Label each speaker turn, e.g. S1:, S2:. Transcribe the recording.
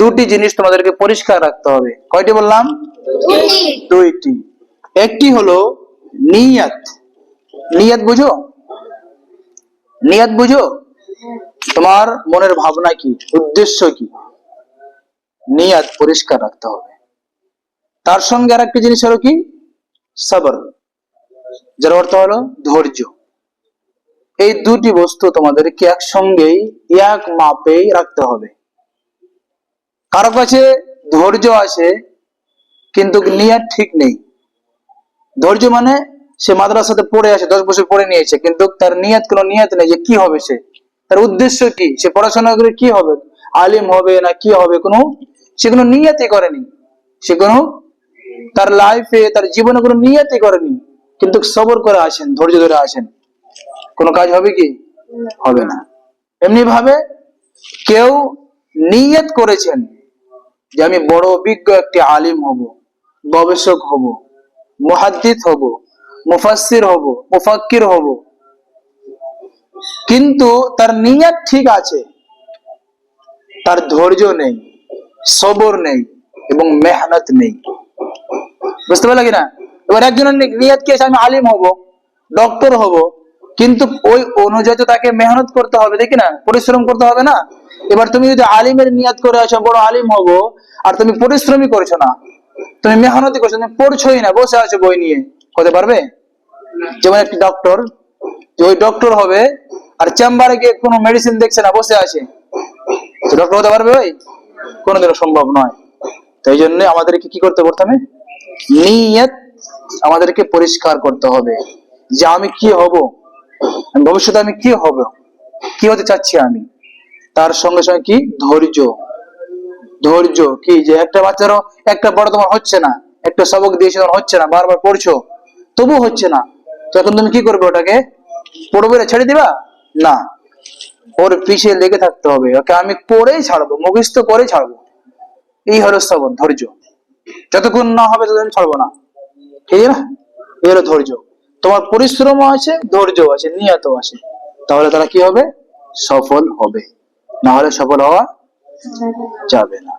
S1: দুটি জিনিস তোমাদেরকে পরিষ্কার রাখতে হবে। কয়টি বললাম? দুইটি। একটি হলো নিয়ত। নিয়ত বুঝো? নিয়ত বুঝো? তোমার মনের ভাবনা কি, উদ্দেশ্য কি, নিয়ত পরিষ্কার রাখতে হবে। তার সঙ্গে আর একটা জিনিস হলো কি, সবর, যার অর্থ হলো ধৈর্য। এই দুটি বস্তু তোমাদেরকে একসঙ্গেই এক মাপেই রাখতে হবে। কারো কাছে ধৈর্য আছে কিন্তু নিয়ত ঠিক নেই। ধৈর্য মানে সে মাদ্রাসাতে পড়ে আসে, 10 বছর পড়ে নিয়েছে, কিন্তু তার নিয়ত কোনো নিয়ত নেই যে কি হবে, তার উদ্দেশ্য কি, সে পড়াশোনা করে কি হবে, আলিম হবে না কি হবে, সে কোনো নিয়তই করেনি। সে কোনো তার লাইফে, তার জীবনে কোনো নিয়তই করেনি, কিন্তু সবর করে আসেন, ধৈর্য ধরে আসেন, কোনো কাজ হবে কি? হবে না। এমনি ভাবে কেউ নিয়ত করেছেন যে আমি বড় অভিজ্ঞ একটি আলিম হব, গবেষক হব, মুহাদ্দিস হব, মুফাসসির হব, মুফাক্কির হব, কিন্তু তার নিয়ত ঠিক আছে, তার ধৈর্য নেই, সবর নেই এবং মেহনত নেই। বুঝতে পারলে কিনা? এবার একজনের নিয়ত কি আছে, আমি আলিম হব, ডক্টর হব, কিন্তু ওই অনুযায়ী তো তাকে মেহনত করতে হবে, দেখি না, পরিশ্রম করতে হবে না। এবার তুমি যদি আলিমের নিয়ত করে আছো বড় আলিম হব, আর তুমি পরিশ্রমই করছো না, তুমি মেহনতি করছো, তুমি পড়ছোই না, বসে আছো বই নিয়ে, হতে পারবে? যেমন একটি ডক্টর, যে ওই ডক্টর হবে আর চেম্বারে গিয়ে কোনো মেডিসিন দেখছে না, বসে আছে, তো ডক্টর হতে পারবে ভাই? কোনোদিনও সম্ভব নয়। তাই জন্য আমাদেরকে কি করতে প্রথমে নিয়ত আমাদেরকে পরিষ্কার করতে হবে, যে আমি কি হব, ভবিষ্যতে আমি কি হব, কি হতে চাচ্ছি আমি। তার সঙ্গে সঙ্গে কি ধৈর্য। ধৈর্য কি, যে একটা বাচ্চারও একটা বড় তোমার হচ্ছে না, একটা সবক দিয়েছে তোমার হচ্ছে না, বারবার পড়ছো তবু হচ্ছে না, তো এখন তুমি কি করবে? ওটাকে পড়বে না, ছেড়ে দিবা না, ওর পিছিয়ে লেগে থাকতে হবে, ওকে আমি পড়েই ছাড়বো, মুখস্থ করেই ছাড়বো। এই হলো সবর, ধৈর্য। যতক্ষণ না হবে ততক্ষণ ছাড়বো না, ঠিক না? এই হলো ধৈর্য। তোমার পরিশ্রমও আছে, ধৈর্য আছে, নিয়ত আছে, তাহলে তারা কি হবে? সফল হবে, না হলে সফল হওয়া যাবে না।